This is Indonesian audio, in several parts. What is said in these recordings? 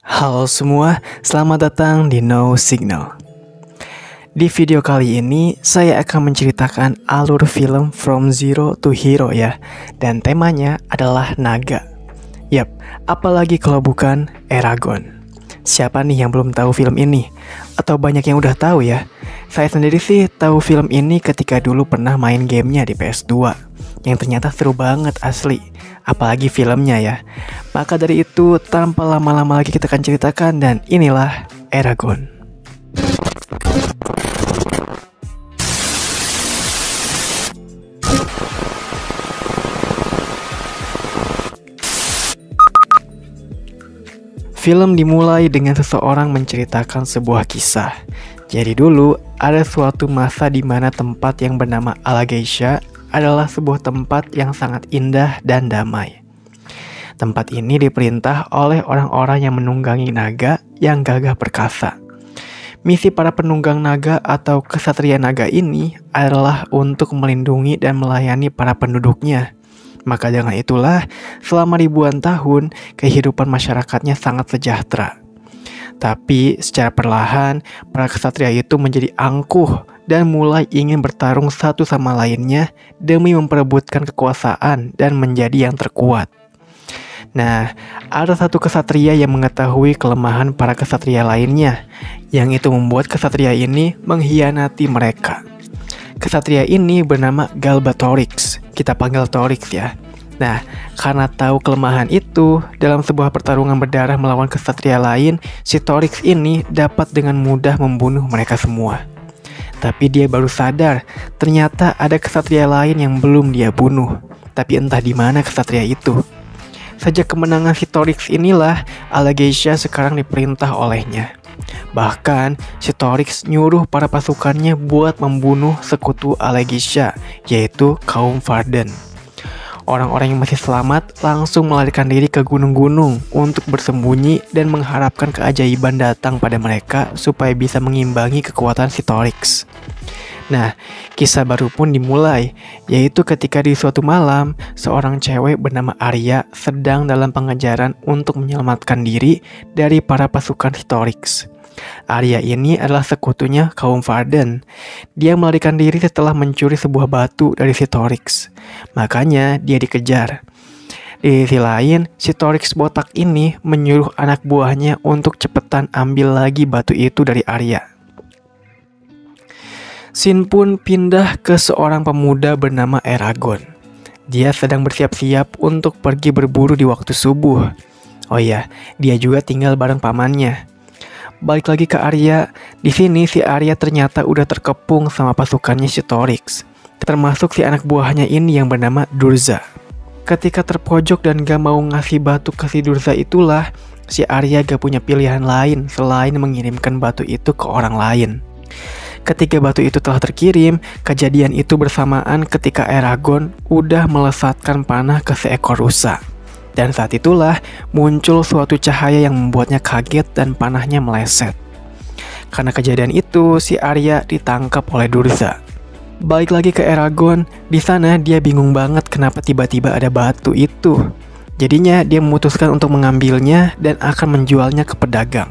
Halo semua, selamat datang di No Signal. Di video kali ini, saya akan menceritakan alur film From Zero to Hero ya. Dan temanya adalah naga. Yap, apalagi kalau bukan Eragon. Siapa nih yang belum tahu film ini? Atau banyak yang udah tahu ya? Saya sendiri sih tahu film ini ketika dulu pernah main gamenya di PS2. Yang ternyata seru banget asli. Apalagi filmnya ya. Maka dari itu, tanpa lama-lama lagi kita akan ceritakan, dan inilah Eragon. Film dimulai dengan seseorang menceritakan sebuah kisah. Jadi dulu, ada suatu masa di mana tempat yang bernama Alagaësha adalah sebuah tempat yang sangat indah dan damai. Tempat ini diperintah oleh orang-orang yang menunggangi naga yang gagah perkasa. Misi para penunggang naga atau kesatria naga ini adalah untuk melindungi dan melayani para penduduknya. Maka dengan itulah, selama ribuan tahun, kehidupan masyarakatnya sangat sejahtera. Tapi secara perlahan, para kesatria itu menjadi angkuh dan mulai ingin bertarung satu sama lainnya demi memperebutkan kekuasaan dan menjadi yang terkuat. Nah, ada satu kesatria yang mengetahui kelemahan para kesatria lainnya, yang itu membuat kesatria ini mengkhianati mereka. Kesatria ini bernama Galbatorix, kita panggil Torix ya. Nah, karena tahu kelemahan itu, dalam sebuah pertarungan berdarah melawan kesatria lain, si Torix ini dapat dengan mudah membunuh mereka semua. Tapi dia baru sadar, ternyata ada kesatria lain yang belum dia bunuh. Tapi entah di mana kesatria itu. Sejak kemenangan si Torix inilah, Alagaësha sekarang diperintah olehnya. Bahkan, si Torix nyuruh para pasukannya buat membunuh sekutu Alagaësha, yaitu kaum Varden. Orang-orang yang masih selamat langsung melarikan diri ke gunung-gunung untuk bersembunyi dan mengharapkan keajaiban datang pada mereka supaya bisa mengimbangi kekuatan si Torix. Nah, kisah baru pun dimulai, yaitu ketika di suatu malam, seorang cewek bernama Arya sedang dalam pengejaran untuk menyelamatkan diri dari para pasukan si Torix. Arya ini adalah sekutunya kaum Varden. Dia melarikan diri setelah mencuri sebuah batu dari si Torix. Makanya dia dikejar. Di sisi lain, si Torix botak ini menyuruh anak buahnya untuk cepetan ambil lagi batu itu dari Arya. Scene pun pindah ke seorang pemuda bernama Eragon. Dia sedang bersiap-siap untuk pergi berburu di waktu subuh. Oh iya, dia juga tinggal bareng pamannya. Balik lagi ke Arya, di sini si Arya ternyata udah terkepung sama pasukannya si Torix, termasuk si anak buahnya ini yang bernama Durza. Ketika terpojok dan gak mau ngasih batu ke si Durza itulah, si Arya gak punya pilihan lain selain mengirimkan batu itu ke orang lain. Ketika batu itu telah terkirim, kejadian itu bersamaan ketika Eragon udah melesatkan panah ke seekor rusa. Dan saat itulah muncul suatu cahaya yang membuatnya kaget dan panahnya meleset. Karena kejadian itu, si Arya ditangkap oleh Durza. Balik lagi ke Eragon, di sana dia bingung banget kenapa tiba-tiba ada batu itu. Jadinya dia memutuskan untuk mengambilnya dan akan menjualnya ke pedagang.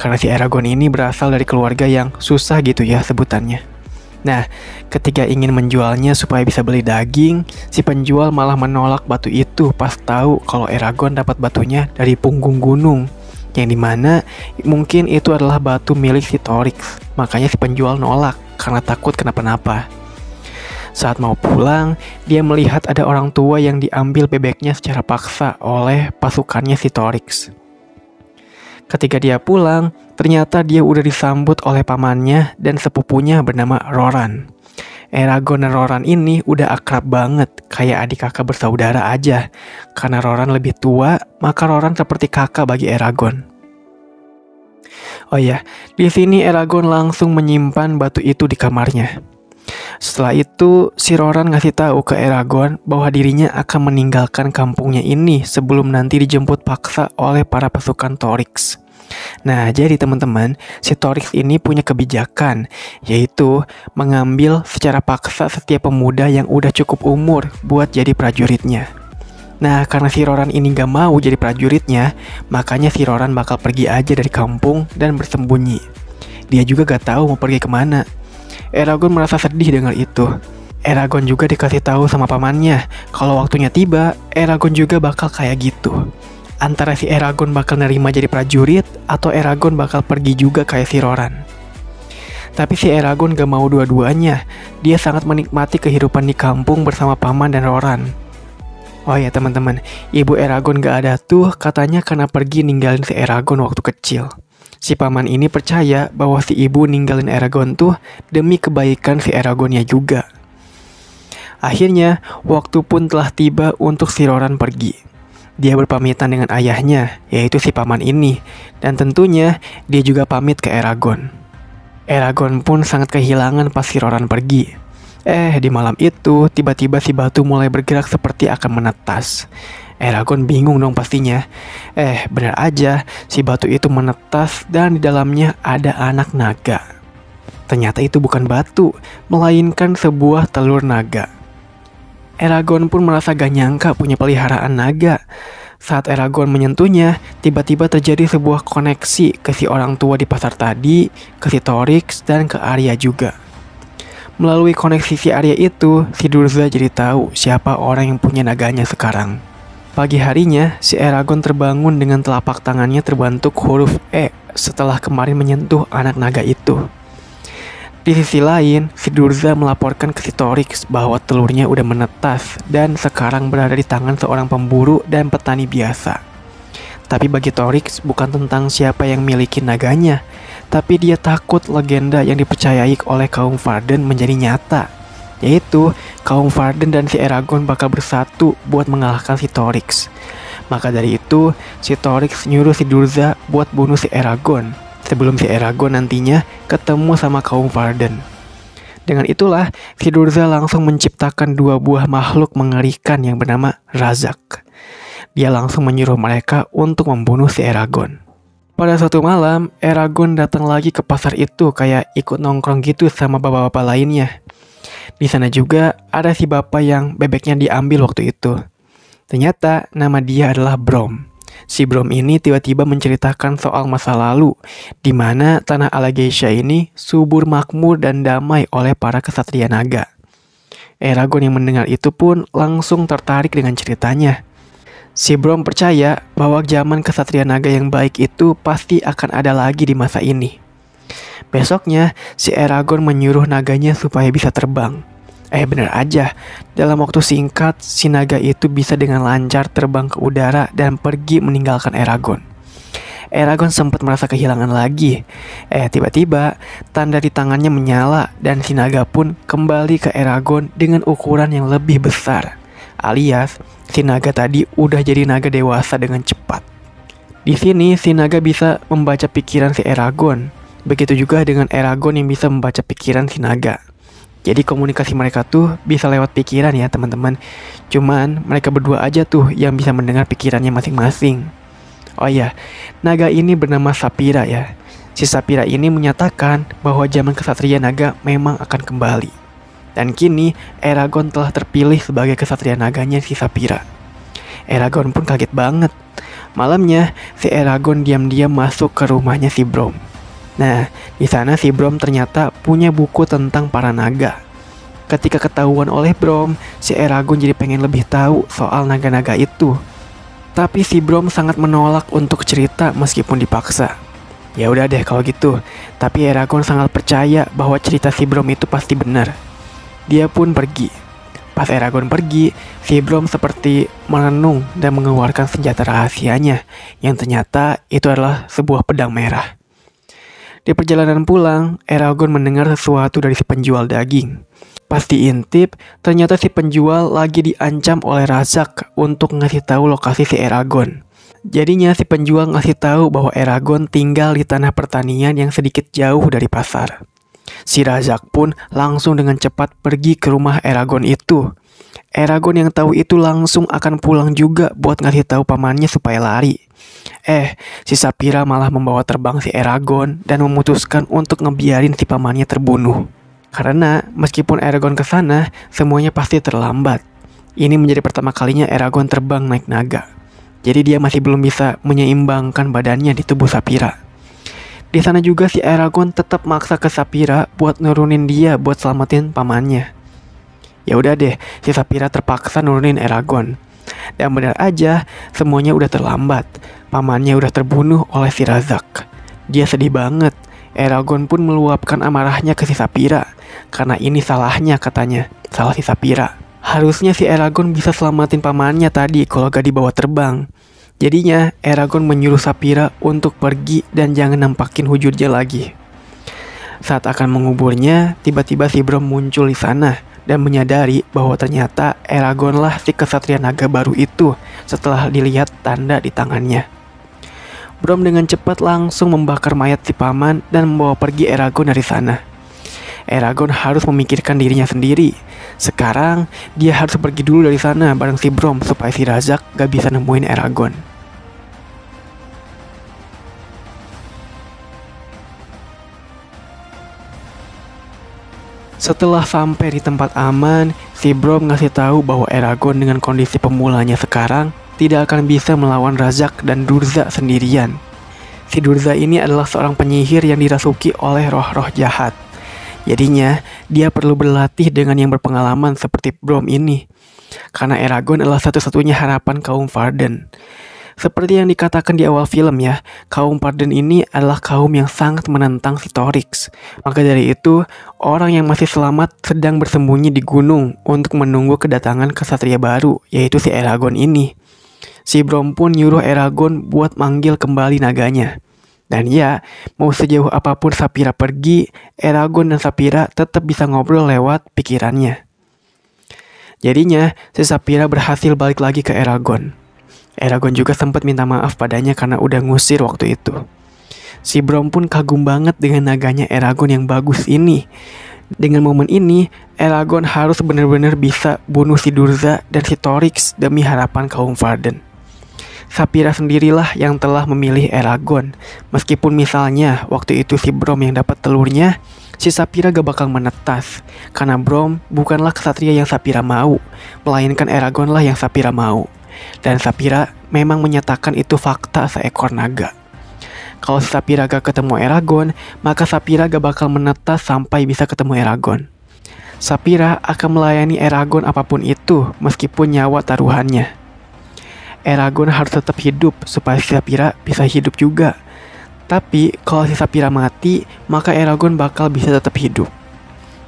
Karena si Eragon ini berasal dari keluarga yang susah gitu ya sebutannya. Nah, ketika ingin menjualnya supaya bisa beli daging, si penjual malah menolak batu itu pas tahu kalau Eragon dapat batunya dari punggung gunung, yang dimana mungkin itu adalah batu milik si Torix. Makanya si penjual nolak karena takut kenapa-napa. Saat mau pulang, dia melihat ada orang tua yang diambil bebeknya secara paksa oleh pasukannya si Torix. Ketika dia pulang, ternyata dia udah disambut oleh pamannya dan sepupunya bernama Roran. Eragon dan Roran ini udah akrab banget, kayak adik kakak bersaudara aja. Karena Roran lebih tua, maka Roran seperti kakak bagi Eragon. Oh iya, di sini Eragon langsung menyimpan batu itu di kamarnya. Setelah itu, si Roran ngasih tahu ke Eragon bahwa dirinya akan meninggalkan kampungnya ini sebelum nanti dijemput paksa oleh para pasukan Torix. Nah, jadi teman-teman, si Torix ini punya kebijakan, yaitu mengambil secara paksa setiap pemuda yang udah cukup umur buat jadi prajuritnya. Nah, karena si Roran ini gak mau jadi prajuritnya, makanya si Roran bakal pergi aja dari kampung dan bersembunyi. Dia juga gak tahu mau pergi kemana. Eragon merasa sedih dengar itu. Eragon juga dikasih tahu sama pamannya kalau waktunya tiba, Eragon juga bakal kayak gitu. Antara si Eragon bakal nerima jadi prajurit atau Eragon bakal pergi juga kayak si Roran. Tapi si Eragon gak mau dua-duanya. Dia sangat menikmati kehidupan di kampung bersama paman dan Roran. Oh ya teman-teman, ibu Eragon gak ada tuh katanya karena pergi ninggalin si Eragon waktu kecil. Si paman ini percaya bahwa si ibu ninggalin Eragon tuh demi kebaikan si Eragonnya juga. Akhirnya, waktu pun telah tiba untuk si Roran pergi. Dia berpamitan dengan ayahnya, yaitu si paman ini, dan tentunya dia juga pamit ke Eragon. Eragon pun sangat kehilangan pas si Roran pergi. Di malam itu, tiba-tiba si batu mulai bergerak seperti akan menetas. Eragon bingung dong pastinya. Benar aja, si batu itu menetas dan di dalamnya ada anak naga. Ternyata itu bukan batu, melainkan sebuah telur naga. Eragon pun merasa gak nyangka punya peliharaan naga. Saat Eragon menyentuhnya, tiba-tiba terjadi sebuah koneksi ke si orang tua di pasar tadi, ke si Torix, dan ke Arya juga. Melalui koneksi si Arya itu, si Durza jadi tahu siapa orang yang punya naganya sekarang. Pagi harinya, si Eragon terbangun dengan telapak tangannya terbentuk huruf E setelah kemarin menyentuh anak naga itu. Di sisi lain, si Durza melaporkan ke si Torix bahwa telurnya udah menetas dan sekarang berada di tangan seorang pemburu dan petani biasa. Tapi bagi Torix bukan tentang siapa yang miliki naganya, tapi dia takut legenda yang dipercayai oleh kaum Varden menjadi nyata, yaitu kaum Varden dan si Eragon bakal bersatu buat mengalahkan si Torix. Maka dari itu, si Torix nyuruh si Durza buat bunuh si Eragon, sebelum si Eragon nantinya ketemu sama kaum Varden. Dengan itulah, si Durza langsung menciptakan dua buah makhluk mengerikan yang bernama Razak. Dia langsung menyuruh mereka untuk membunuh si Eragon. Pada suatu malam, Eragon datang lagi ke pasar itu kayak ikut nongkrong gitu sama bapak-bapak lainnya. Di sana juga ada si bapak yang bebeknya diambil waktu itu. Ternyata nama dia adalah Brom. Si Brom ini tiba-tiba menceritakan soal masa lalu, di mana tanah Alagaësia ini subur makmur dan damai oleh para kesatria naga. Eragon yang mendengar itu pun langsung tertarik dengan ceritanya. Si Brom percaya bahwa zaman kesatria naga yang baik itu pasti akan ada lagi di masa ini. Besoknya, si Eragon menyuruh naganya supaya bisa terbang. Bener aja, dalam waktu singkat, si naga itu bisa dengan lancar terbang ke udara dan pergi meninggalkan Eragon. Eragon sempat merasa kehilangan lagi. Tiba-tiba, tanda di tangannya menyala dan si naga pun kembali ke Eragon dengan ukuran yang lebih besar. Alias, si naga tadi udah jadi naga dewasa dengan cepat. Di sini, si naga bisa membaca pikiran si Eragon. Begitu juga dengan Eragon yang bisa membaca pikiran si naga. Jadi komunikasi mereka tuh bisa lewat pikiran ya teman-teman. Cuman mereka berdua aja tuh yang bisa mendengar pikirannya masing-masing. Oh iya, naga ini bernama Saphira ya. Si Saphira ini menyatakan bahwa zaman kesatria naga memang akan kembali. Dan kini, Eragon telah terpilih sebagai kesatria naganya si Saphira. Eragon pun kaget banget. Malamnya, si Eragon diam-diam masuk ke rumahnya si Brom. Nah, di sana si Brom ternyata punya buku tentang para naga. Ketika ketahuan oleh Brom, si Eragon jadi pengen lebih tahu soal naga-naga itu. Tapi si Brom sangat menolak untuk cerita meskipun dipaksa. Ya udah deh kalau gitu. Tapi Eragon sangat percaya bahwa cerita si Brom itu pasti benar. Dia pun pergi. Pas Eragon pergi, si Brom seperti merenung dan mengeluarkan senjata rahasianya, yang ternyata itu adalah sebuah pedang merah. Di perjalanan pulang, Eragon mendengar sesuatu dari si penjual daging. Pas diintip, ternyata si penjual lagi diancam oleh Razak untuk ngasih tahu lokasi si Eragon. Jadinya si penjual ngasih tahu bahwa Eragon tinggal di tanah pertanian yang sedikit jauh dari pasar. Si Razak pun langsung dengan cepat pergi ke rumah Eragon itu. Eragon yang tahu itu langsung akan pulang juga buat ngasih tahu pamannya supaya lari. Si Saphira malah membawa terbang si Eragon dan memutuskan untuk ngebiarin si pamannya terbunuh. Karena meskipun Eragon kesana, semuanya pasti terlambat. Ini menjadi pertama kalinya Eragon terbang naik naga. Jadi dia masih belum bisa menyeimbangkan badannya di tubuh Saphira. Di sana juga si Eragon tetap maksa ke Saphira buat nurunin dia buat selamatin pamannya. Ya udah deh, si Saphira terpaksa nurunin Eragon. Dan benar aja, semuanya udah terlambat. Pamannya udah terbunuh oleh si Razak. Dia sedih banget. Eragon pun meluapkan amarahnya ke si Saphira. Karena ini salahnya katanya, salah si Saphira. Harusnya si Eragon bisa selamatin pamannya tadi kalau gak dibawa terbang. Jadinya Eragon menyuruh Saphira untuk pergi dan jangan nampakin wujudnya lagi. Saat akan menguburnya, tiba-tiba si Brom muncul di sana dan menyadari bahwa ternyata Eragon lah si kesatria naga baru itu setelah dilihat tanda di tangannya. Brom dengan cepat langsung membakar mayat si paman dan membawa pergi Eragon dari sana. Eragon harus memikirkan dirinya sendiri. Sekarang dia harus pergi dulu dari sana bareng si Brom supaya si Razak gak bisa nemuin Eragon. Setelah sampai di tempat aman, si Brom ngasih tahu bahwa Eragon dengan kondisi pemulanya sekarang tidak akan bisa melawan Razak dan Durza sendirian. Si Durza ini adalah seorang penyihir yang dirasuki oleh roh-roh jahat. Jadinya, dia perlu berlatih dengan yang berpengalaman seperti Brom ini. Karena Eragon adalah satu-satunya harapan kaum Varden. Seperti yang dikatakan di awal film ya, kaum Varden ini adalah kaum yang sangat menentang si Torix. Maka dari itu, orang yang masih selamat sedang bersembunyi di gunung untuk menunggu kedatangan kesatria baru, yaitu si Eragon ini. Si Brom pun nyuruh Eragon buat manggil kembali naganya. Dan ya, mau sejauh apapun Saphira pergi, Eragon dan Saphira tetap bisa ngobrol lewat pikirannya. Jadinya, si Saphira berhasil balik lagi ke Eragon. Eragon juga sempat minta maaf padanya karena udah ngusir waktu itu. Si Brom pun kagum banget dengan naganya Eragon yang bagus ini. Dengan momen ini, Eragon harus benar-benar bisa bunuh si Durza dan si Torix demi harapan kaum Varden. Saphira sendirilah yang telah memilih Eragon. Meskipun misalnya waktu itu si Brom yang dapat telurnya, si Saphira gak bakal menetas. Karena Brom bukanlah kesatria yang Saphira mau, melainkan Eragon lah yang Saphira mau. Dan Saphira memang menyatakan itu fakta seekor naga. Kalau si Saphira gak ketemu Eragon, maka Saphira gak bakal menetas sampai bisa ketemu Eragon. Saphira akan melayani Eragon apapun itu, meskipun nyawa taruhannya. Eragon harus tetap hidup supaya si Saphira bisa hidup juga. Tapi kalau si Saphira mati, maka Eragon bakal bisa tetap hidup.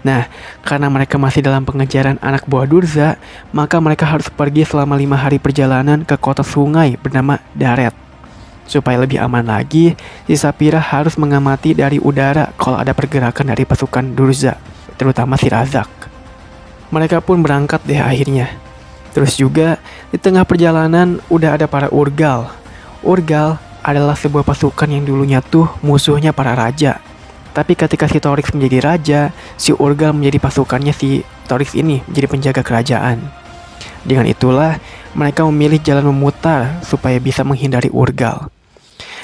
Nah, karena mereka masih dalam pengejaran anak buah Durza, maka mereka harus pergi selama 5 hari perjalanan ke kota sungai bernama Daret. Supaya lebih aman lagi, si Saphira harus mengamati dari udara kalau ada pergerakan dari pasukan Durza, terutama si Razak. Mereka pun berangkat deh akhirnya. Terus juga, di tengah perjalanan udah ada para Urgal. Urgal adalah sebuah pasukan yang dulunya tuh musuhnya para raja. Tapi ketika si Torix menjadi raja, si Urgal menjadi pasukannya si Torix ini, menjadi penjaga kerajaan. Dengan itulah, mereka memilih jalan memutar supaya bisa menghindari Urgal.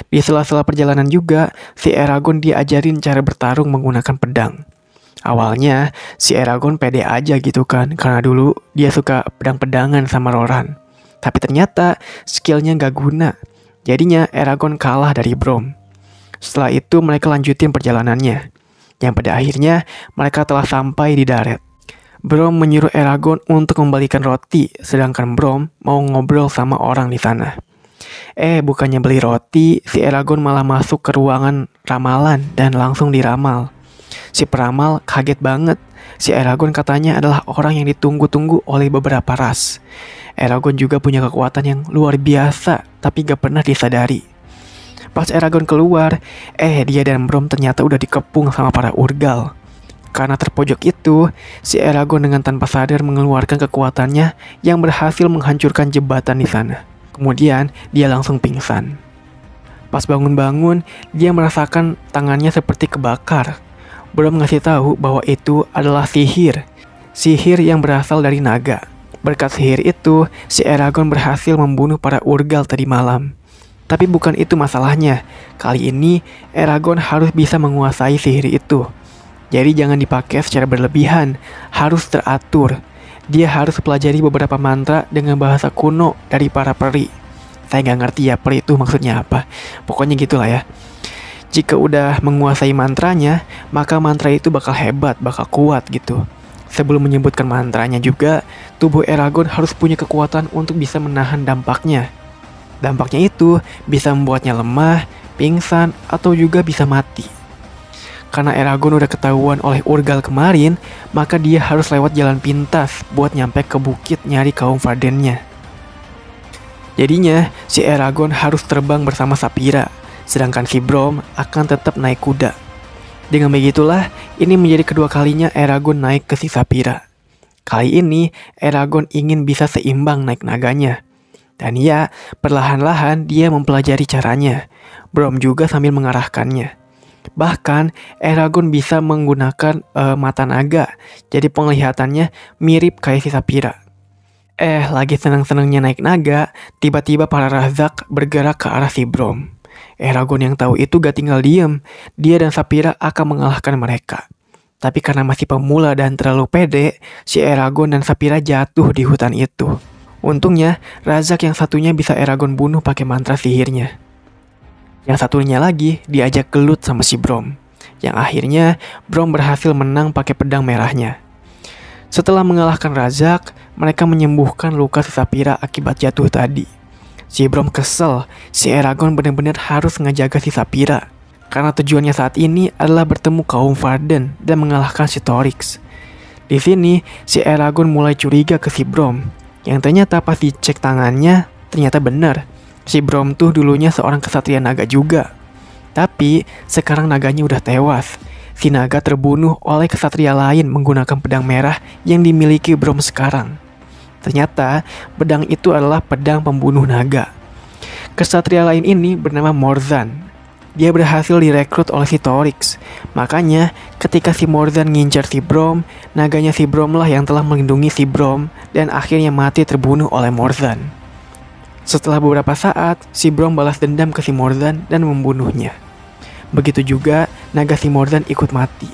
Di sela-sela perjalanan juga, si Eragon diajarin cara bertarung menggunakan pedang. Awalnya, si Eragon pede aja gitu kan, karena dulu dia suka pedang-pedangan sama Roran. Tapi ternyata skillnya gak guna. Jadinya Eragon kalah dari Brom. Setelah itu mereka lanjutin perjalanannya. Yang pada akhirnya mereka telah sampai di Daret. Brom menyuruh Eragon untuk membalikan roti, sedangkan Brom mau ngobrol sama orang di sana. Bukannya beli roti, si Eragon malah masuk ke ruangan ramalan dan langsung diramal. Si peramal kaget banget. Si Eragon katanya adalah orang yang ditunggu-tunggu oleh beberapa ras. Eragon juga punya kekuatan yang luar biasa, tapi gak pernah disadari. Pas Eragon keluar, dia dan Brom ternyata udah dikepung sama para Urgal. Karena terpojok itu, si Eragon dengan tanpa sadar mengeluarkan kekuatannya yang berhasil menghancurkan jembatan di sana. Kemudian, dia langsung pingsan. Pas bangun-bangun, dia merasakan tangannya seperti kebakar. Brom ngasih tahu bahwa itu adalah sihir. Sihir yang berasal dari naga. Berkat sihir itu, si Eragon berhasil membunuh para Urgal tadi malam. Tapi bukan itu masalahnya. Kali ini, Eragon harus bisa menguasai sihir itu. Jadi jangan dipakai secara berlebihan, harus teratur. dia harus pelajari beberapa mantra dengan bahasa kuno dari para peri. Saya nggak ngerti ya peri itu maksudnya apa. Pokoknya gitulah ya. Jika udah menguasai mantranya, maka mantra itu bakal hebat, bakal kuat gitu. Sebelum menyebutkan mantranya juga, tubuh Eragon harus punya kekuatan untuk bisa menahan dampaknya. Dampaknya itu bisa membuatnya lemah, pingsan, atau juga bisa mati. Karena Eragon udah ketahuan oleh Urgal kemarin, maka dia harus lewat jalan pintas buat nyampe ke bukit nyari kaum Vardennya. Jadinya, si Eragon harus terbang bersama Saphira, sedangkan si Braum akan tetap naik kuda. Dengan begitulah, ini menjadi kedua kalinya Eragon naik ke si Saphira. Kali ini, Eragon ingin bisa seimbang naik naganya. Dan ya, perlahan-lahan dia mempelajari caranya. Braum juga sambil mengarahkannya. Bahkan, Eragon bisa menggunakan mata naga, jadi penglihatannya mirip kayak si Saphira. Lagi senang-senangnya naik naga, tiba-tiba para Razak bergerak ke arah si Braum. Eragon yang tahu itu gak tinggal diem, dia dan Saphira akan mengalahkan mereka. Tapi karena masih pemula dan terlalu pede, si Eragon dan Saphira jatuh di hutan itu. Untungnya, Razak yang satunya bisa Eragon bunuh pakai mantra sihirnya. Yang satunya lagi diajak gelut sama si Braum. Yang akhirnya, Braum berhasil menang pakai pedang merahnya. Setelah mengalahkan Razak, mereka menyembuhkan luka si Saphira akibat jatuh tadi. Si Braum kesel, si Eragon benar-benar harus ngejaga si Saphira. Karena tujuannya saat ini adalah bertemu kaum Varden dan mengalahkan si Torix. Di sini, si Eragon mulai curiga ke si Braum. Yang ternyata pas dicek tangannya, ternyata benar. Si Braum tuh dulunya seorang kesatria naga juga. Tapi, sekarang naganya udah tewas. Si naga terbunuh oleh kesatria lain menggunakan pedang merah yang dimiliki Braum sekarang. Ternyata, pedang itu adalah pedang pembunuh naga. Kesatria lain ini bernama Morzan. Dia berhasil direkrut oleh si Torix. Makanya, ketika si Morzan ngincar si Braum, naganya si Braum lah yang telah melindungi si Braum dan akhirnya mati terbunuh oleh Morzan. Setelah beberapa saat, si Braum balas dendam ke si Morzan dan membunuhnya. Begitu juga, naga si Morzan ikut mati.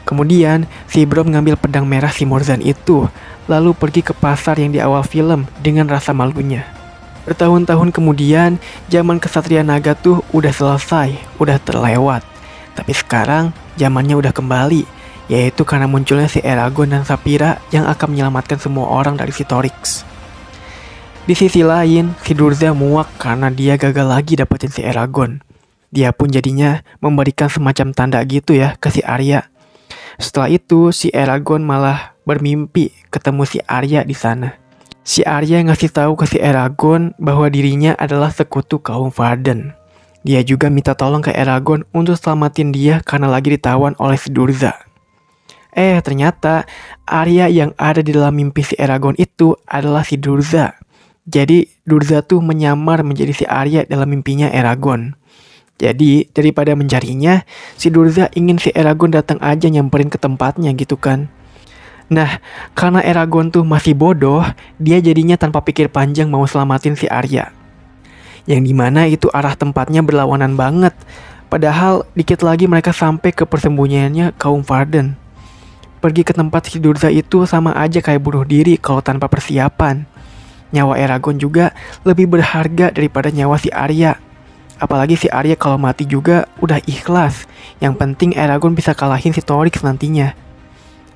Kemudian, si Braum ngambil pedang merah si Morzan itu, lalu pergi ke pasar yang di awal film dengan rasa malunya. Bertahun-tahun kemudian, zaman kesatria naga tuh udah selesai, udah terlewat. Tapi sekarang, zamannya udah kembali, yaitu karena munculnya si Eragon dan Saphira yang akan menyelamatkan semua orang dari si Torix. Di sisi lain, si Durza muak karena dia gagal lagi dapetin si Eragon. Dia pun jadinya memberikan semacam tanda gitu ya ke si Arya. Setelah itu, si Eragon malah bermimpi ketemu si Arya di sana. Si Arya ngasih tahu ke si Eragon bahwa dirinya adalah sekutu kaum Varden. Dia juga minta tolong ke Eragon untuk selamatin dia karena lagi ditawan oleh si Durza. Ternyata Arya yang ada di dalam mimpi si Eragon itu adalah si Durza. Jadi Durza tuh menyamar menjadi si Arya dalam mimpinya Eragon. Jadi, daripada mencarinya, si Durza ingin si Eragon datang aja nyamperin ke tempatnya gitu kan. Nah, karena Eragon tuh masih bodoh, dia jadinya tanpa pikir panjang mau selamatin si Arya. Yang dimana itu arah tempatnya berlawanan banget. Padahal, dikit lagi mereka sampai ke persembunyiannya kaum Varden. Pergi ke tempat si Durza itu sama aja kayak bunuh diri kalau tanpa persiapan. Nyawa Eragon juga lebih berharga daripada nyawa si Arya. Apalagi si Arya kalau mati juga udah ikhlas. Yang penting Eragon bisa kalahin si Torix nantinya.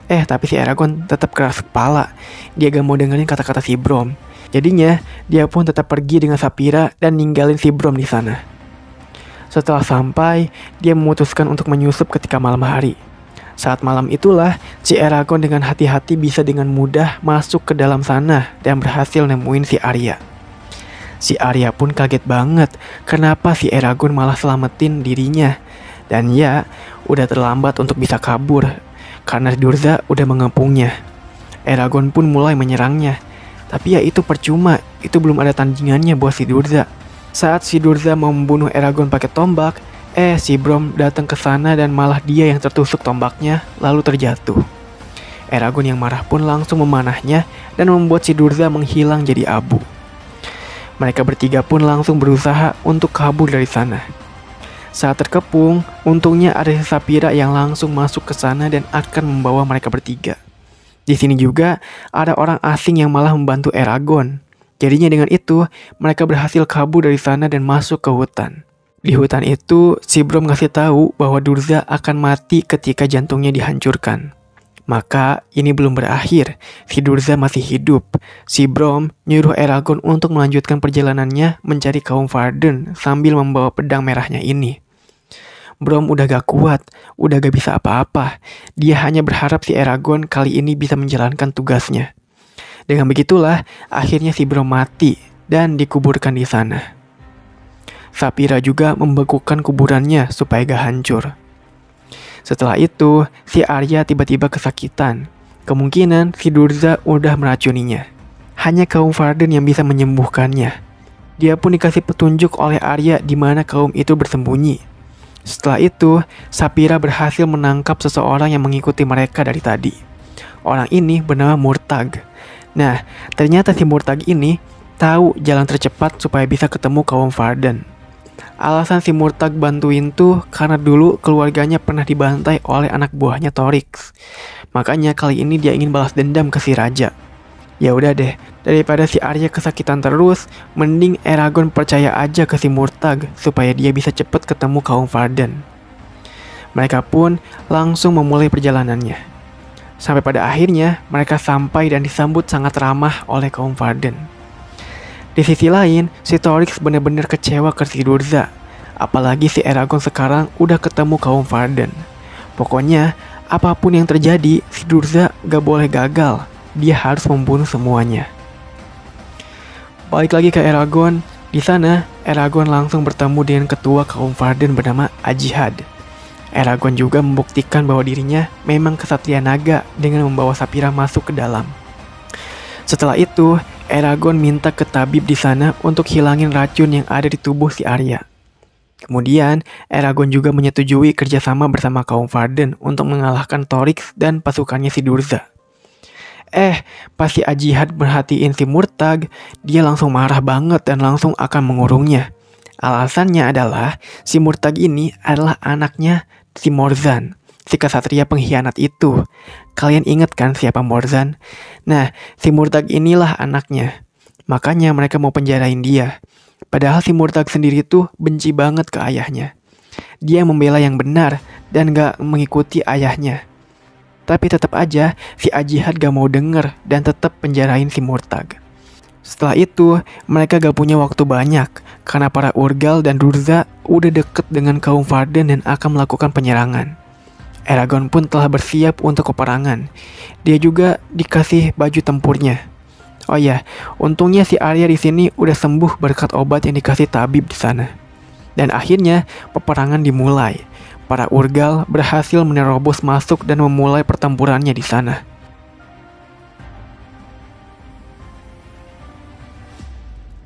Tapi si Eragon tetap keras kepala. Dia gak mau dengerin kata-kata si Braum. Jadinya, dia pun tetap pergi dengan Saphira dan ninggalin si Braum di sana. Setelah sampai, dia memutuskan untuk menyusup ketika malam hari. Saat malam itulah, si Eragon dengan hati-hati bisa dengan mudah masuk ke dalam sana dan berhasil nemuin si Arya. Si Arya pun kaget banget kenapa si Eragon malah selamatin dirinya. Dan ya, udah terlambat untuk bisa kabur karena Durza udah mengepungnya. Eragon pun mulai menyerangnya. Tapi ya itu percuma, itu belum ada tandingannya buat si Durza. Saat si Durza mau membunuh Eragon pakai tombak, si Braum datang ke sana dan malah dia yang tertusuk tombaknya lalu terjatuh. Eragon yang marah pun langsung memanahnya dan membuat si Durza menghilang jadi abu. Mereka bertiga pun langsung berusaha untuk kabur dari sana. Saat terkepung, untungnya ada si Saphira yang langsung masuk ke sana dan akan membawa mereka bertiga. Di sini juga ada orang asing yang malah membantu Eragon. Jadinya dengan itu, mereka berhasil kabur dari sana dan masuk ke hutan. Di hutan itu, si Brom ngasih tahu bahwa Durza akan mati ketika jantungnya dihancurkan. Maka ini belum berakhir, si Durza masih hidup. Si Brom nyuruh Eragon untuk melanjutkan perjalanannya mencari kaum Varden sambil membawa pedang merahnya ini. Brom udah gak kuat, udah gak bisa apa-apa. Dia hanya berharap si Eragon kali ini bisa menjalankan tugasnya. Dengan begitulah, akhirnya si Brom mati dan dikuburkan di sana. Saphira juga membekukan kuburannya supaya gak hancur. Setelah itu, si Arya tiba-tiba kesakitan. Kemungkinan si Durza udah meracuninya. Hanya kaum Varden yang bisa menyembuhkannya. Dia pun dikasih petunjuk oleh Arya di mana kaum itu bersembunyi. Setelah itu, Saphira berhasil menangkap seseorang yang mengikuti mereka dari tadi. Orang ini bernama Murtag. Nah, ternyata si Murtag ini tahu jalan tercepat supaya bisa ketemu kaum Varden. Alasan si Murtag bantuin tuh karena dulu keluarganya pernah dibantai oleh anak buahnya Torix. Makanya kali ini dia ingin balas dendam ke si raja. Ya udah deh, daripada si Arya kesakitan terus, mending Eragon percaya aja ke si Murtag supaya dia bisa cepet ketemu kaum Varden. Mereka pun langsung memulai perjalanannya. Sampai pada akhirnya mereka sampai dan disambut sangat ramah oleh kaum Varden. Di sisi lain, si Torix benar-benar kecewa ke si Durza. Apalagi si Eragon sekarang udah ketemu kaum Varden. Pokoknya, apapun yang terjadi, si Durza gak boleh gagal. Dia harus membunuh semuanya. Balik lagi ke Eragon. Di sana, Eragon langsung bertemu dengan ketua kaum Varden bernama Ajihad. Eragon juga membuktikan bahwa dirinya memang kesatria naga dengan membawa Saphira masuk ke dalam. Setelah itu, Eragon minta ke tabib di sana untuk hilangin racun yang ada di tubuh si Arya. Kemudian, Eragon juga menyetujui kerjasama bersama kaum Varden untuk mengalahkan Torix dan pasukannya si Durza. Pas si Ajihad merhatiin si Murtag, dia langsung marah banget dan langsung akan mengurungnya. Alasannya adalah si Murtag ini adalah anaknya si Morzan, si kesatria pengkhianat itu. Kalian ingat kan siapa Morzan? Nah, si Murtag inilah anaknya. Makanya mereka mau penjarain dia. Padahal si Murtag sendiri tuh benci banget ke ayahnya. Dia membela yang benar dan gak mengikuti ayahnya. Tapi tetap aja si Ajihad gak mau denger dan tetap penjarain si Murtag. Setelah itu, mereka gak punya waktu banyak karena para Urgal dan Durza udah deket dengan kaum Varden dan akan melakukan penyerangan. Eragon pun telah bersiap untuk peperangan. Dia juga dikasih baju tempurnya. Oh ya, untungnya si Arya di sini udah sembuh berkat obat yang dikasih tabib di sana. Dan akhirnya peperangan dimulai. Para Urgal berhasil menerobos masuk dan memulai pertempurannya di sana.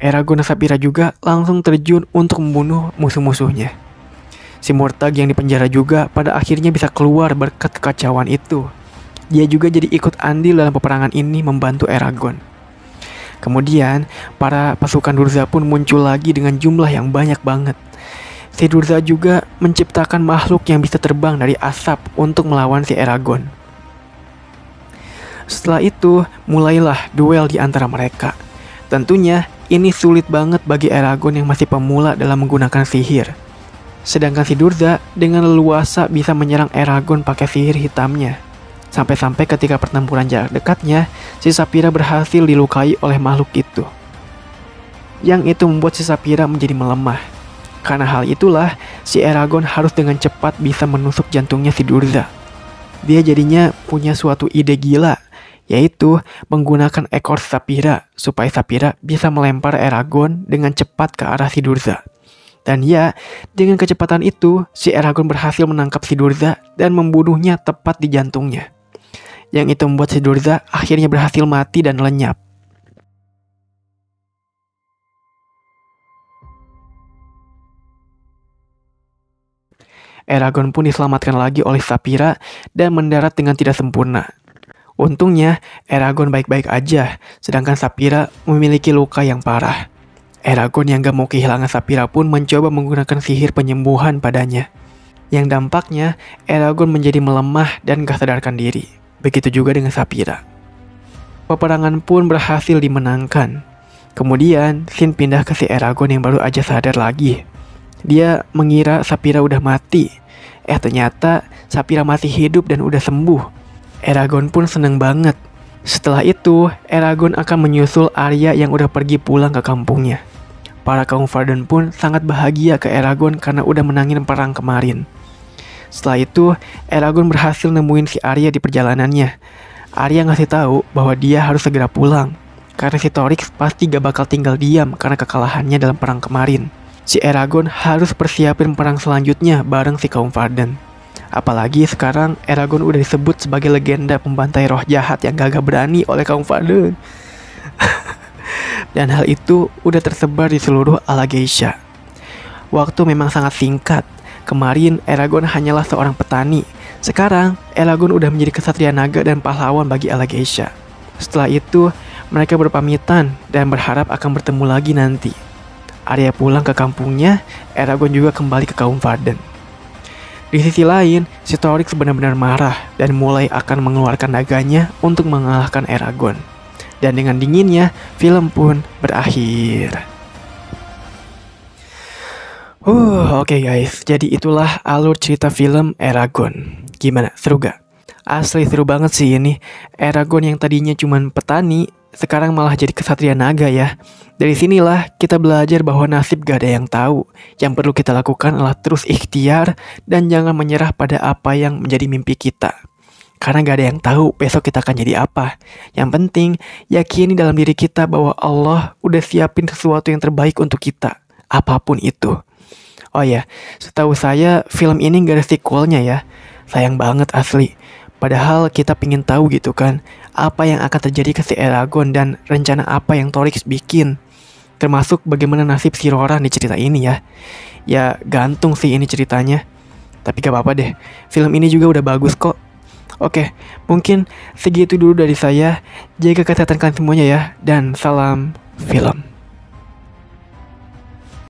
Eragon dan Saphira juga langsung terjun untuk membunuh musuh-musuhnya. Si Murtag yang dipenjara juga pada akhirnya bisa keluar berkat kekacauan itu. Dia juga jadi ikut andil dalam peperangan ini membantu Eragon. Kemudian, para pasukan Durza pun muncul lagi dengan jumlah yang banyak banget. Si Durza juga menciptakan makhluk yang bisa terbang dari asap untuk melawan si Eragon. Setelah itu, mulailah duel di antara mereka. Tentunya, ini sulit banget bagi Eragon yang masih pemula dalam menggunakan sihir. Sedangkan si Durza dengan leluasa bisa menyerang Eragon pakai sihir hitamnya. Sampai-sampai ketika pertempuran jarak dekatnya, si Saphira berhasil dilukai oleh makhluk itu. Yang itu membuat si Saphira menjadi melemah. Karena hal itulah, si Eragon harus dengan cepat bisa menusuk jantungnya si Durza. Dia jadinya punya suatu ide gila, yaitu menggunakan ekor Saphira supaya Saphira bisa melempar Eragon dengan cepat ke arah si Durza. Dan ya, dengan kecepatan itu, si Eragon berhasil menangkap si Durza dan membunuhnya tepat di jantungnya. Yang itu membuat si Durza akhirnya berhasil mati dan lenyap. Eragon pun diselamatkan lagi oleh Saphira dan mendarat dengan tidak sempurna. Untungnya, Eragon baik-baik aja, sedangkan Saphira memiliki luka yang parah. Eragon yang gak mau kehilangan Saphira pun mencoba menggunakan sihir penyembuhan padanya. Yang dampaknya, Eragon menjadi melemah dan gak sadarkan diri. Begitu juga dengan Saphira. Peperangan pun berhasil dimenangkan. Kemudian, Shin pindah ke si Eragon yang baru aja sadar lagi. Dia mengira Saphira udah mati. Ternyata Saphira masih hidup dan udah sembuh. Eragon pun seneng banget. Setelah itu, Eragon akan menyusul Arya yang udah pergi pulang ke kampungnya. Para kaum Varden pun sangat bahagia ke Eragon karena udah menangin perang kemarin. Setelah itu, Eragon berhasil nemuin si Arya di perjalanannya. Arya ngasih tahu bahwa dia harus segera pulang, karena si Torix pasti gak bakal tinggal diam karena kekalahannya dalam perang kemarin. Si Eragon harus persiapin perang selanjutnya bareng si kaum Varden. Apalagi sekarang Eragon udah disebut sebagai legenda pembantai roh jahat yang gagah berani oleh kaum Varden. Dan hal itu udah tersebar di seluruh Alagaësha. Waktu memang sangat singkat. Kemarin Eragon hanyalah seorang petani. Sekarang Eragon udah menjadi kesatria naga dan pahlawan bagi Alagaësha. Setelah itu mereka berpamitan dan berharap akan bertemu lagi nanti. Arya pulang ke kampungnya, Eragon juga kembali ke kaum Varden. Di sisi lain, si Torix benar-benar marah dan mulai akan mengeluarkan naganya untuk mengalahkan Eragon. Dan dengan dinginnya, film pun berakhir. Oke guys, jadi itulah alur cerita film Eragon. Gimana, seru gak? Asli seru banget sih ini. Eragon yang tadinya cuman petani, sekarang malah jadi kesatria naga ya. Dari sinilah kita belajar bahwa nasib gak ada yang tahu. Yang perlu kita lakukan adalah terus ikhtiar dan jangan menyerah pada apa yang menjadi mimpi kita. Karena gak ada yang tahu besok kita akan jadi apa. Yang penting, yakini dalam diri kita bahwa Allah udah siapin sesuatu yang terbaik untuk kita. Apapun itu. Oh ya, setahu saya film ini gak ada sequelnya ya. Sayang banget asli. Padahal kita pingin tahu gitu kan, apa yang akan terjadi ke si Eragon dan rencana apa yang Torix bikin. Termasuk bagaimana nasib si Roran di cerita ini ya. Ya gantung sih ini ceritanya. Tapi gak apa-apa deh, film ini juga udah bagus kok. Oke, mungkin segitu dulu dari saya. Jaga kesehatan kalian semuanya ya. Dan salam film.